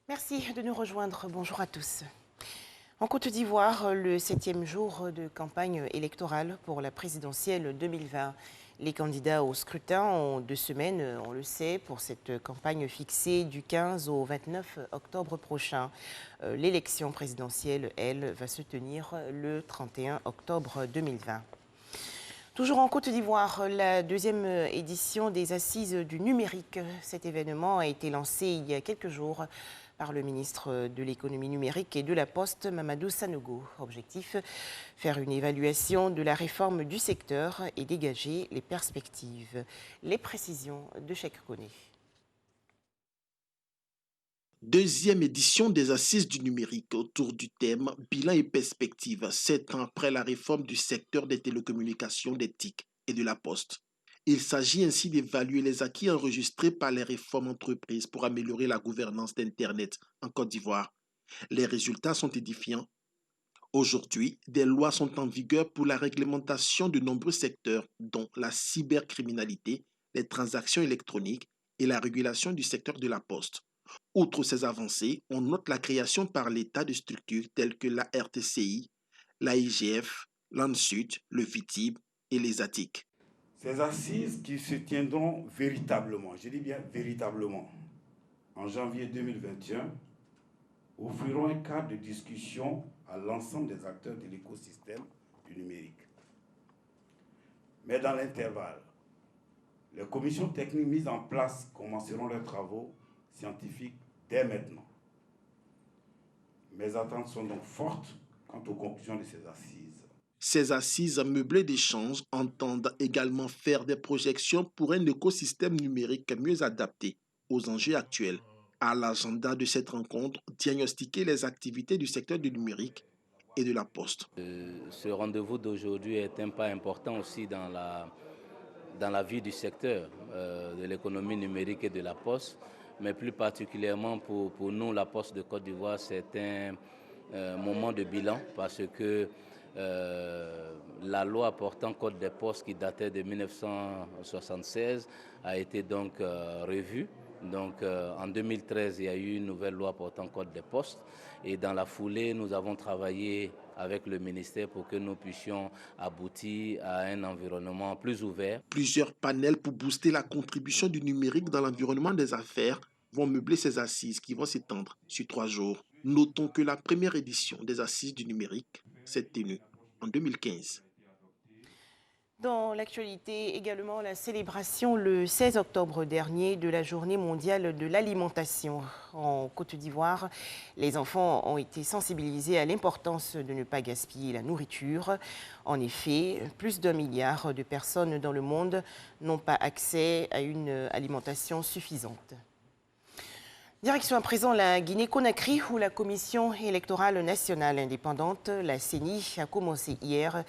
Merci de nous rejoindre. Bonjour à tous. En Côte d'Ivoire, le 7e jour de campagne électorale pour la présidentielle 2020. Les candidats au scrutin ont 2 semaines, on le sait, pour cette campagne fixée du 15 au 29 octobre prochain. L'élection présidentielle, elle, va se tenir le 31 octobre 2020. Toujours en Côte d'Ivoire, la 2e édition des Assises du numérique. Cet événement a été lancé il y a quelques jours par le ministre de l'économie numérique et de la Poste, Mamadou Sanogo. Objectif, faire une évaluation de la réforme du secteur et dégager les perspectives. Les précisions de Cheikh Koné. 2e édition des Assises du numérique autour du thème Bilan et perspectives, 7 ans après la réforme du secteur des télécommunications, des TIC et de la Poste. Il s'agit ainsi d'évaluer les acquis enregistrés par les réformes entreprises pour améliorer la gouvernance d'Internet en Côte d'Ivoire. Les résultats sont édifiants. Aujourd'hui, des lois sont en vigueur pour la réglementation de nombreux secteurs, dont la cybercriminalité, les transactions électroniques et la régulation du secteur de la poste. Outre ces avancées, on note la création par l'État de structures telles que la RTCI, l'AIGF, l'ANSUD, le VITIB et les ATIC. Ces assises qui se tiendront véritablement, je dis bien véritablement, en janvier 2021, offriront un cadre de discussion à l'ensemble des acteurs de l'écosystème du numérique. Mais dans l'intervalle, les commissions techniques mises en place commenceront leurs travaux scientifiques dès maintenant. Mes attentes sont donc fortes quant aux conclusions de ces assises. Ces assises meublées d'échanges entendent également faire des projections pour un écosystème numérique mieux adapté aux enjeux actuels. À l'agenda de cette rencontre, diagnostiquer les activités du secteur du numérique et de la poste. Ce rendez-vous d'aujourd'hui est un pas important aussi dans la vie du secteur de l'économie numérique et de la poste, mais plus particulièrement pour nous, la Poste de Côte d'Ivoire, c'est un moment de bilan parce que la loi portant code des postes qui datait de 1976 a été donc revue. Donc en 2013, il y a eu une nouvelle loi portant code des postes et dans la foulée, nous avons travaillé avec le ministère pour que nous puissions aboutir à un environnement plus ouvert. Plusieurs panels pour booster la contribution du numérique dans l'environnement des affaires vont meubler ces assises qui vont s'étendre sur 3 jours. Notons que la première édition des assises du numérique s'est tenue en 2015. Dans l'actualité, également la célébration le 16 octobre dernier de la Journée mondiale de l'alimentation. En Côte d'Ivoire, les enfants ont été sensibilisés à l'importance de ne pas gaspiller la nourriture. En effet, plus d'1 milliard de personnes dans le monde n'ont pas accès à une alimentation suffisante. Direction à présent la Guinée-Conakry où la Commission électorale nationale indépendante, la CENI, a commencé hier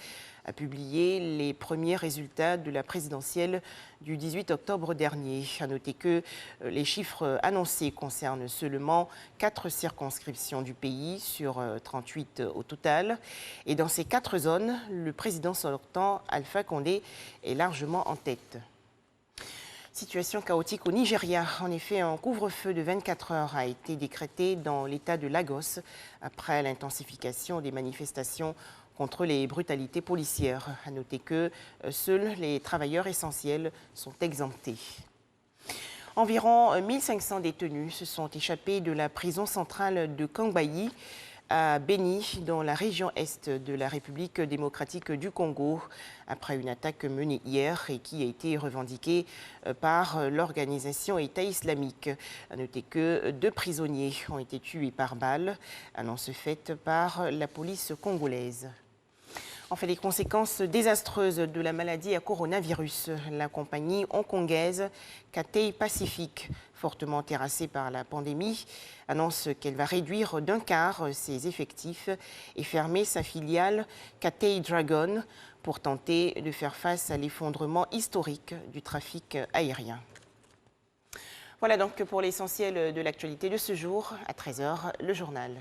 à publier les premiers résultats de la présidentielle du 18 octobre dernier. À noter que les chiffres annoncés concernent seulement 4 circonscriptions du pays sur 38 au total. Et dans ces 4 zones, le président sortant, Alpha Condé, est largement en tête. Situation chaotique au Nigeria. En effet, un couvre-feu de 24 heures a été décrété dans l'État de Lagos après l'intensification des manifestations contre les brutalités policières. À noter que seuls les travailleurs essentiels sont exemptés. Environ 1500 détenus se sont échappés de la prison centrale de Kangbayi à Beni, dans la région est de la République démocratique du Congo, après une attaque menée hier et qui a été revendiquée par l'organisation État islamique. À noter que 2 prisonniers ont été tués par balle, annonce faite par la police congolaise. Enfin, les conséquences désastreuses de la maladie à coronavirus. La compagnie hongkongaise Cathay Pacific, fortement terrassée par la pandémie, annonce qu'elle va réduire d'1/4 ses effectifs et fermer sa filiale Cathay Dragon pour tenter de faire face à l'effondrement historique du trafic aérien. Voilà donc pour l'essentiel de l'actualité de ce jour. À 13 h, le journal.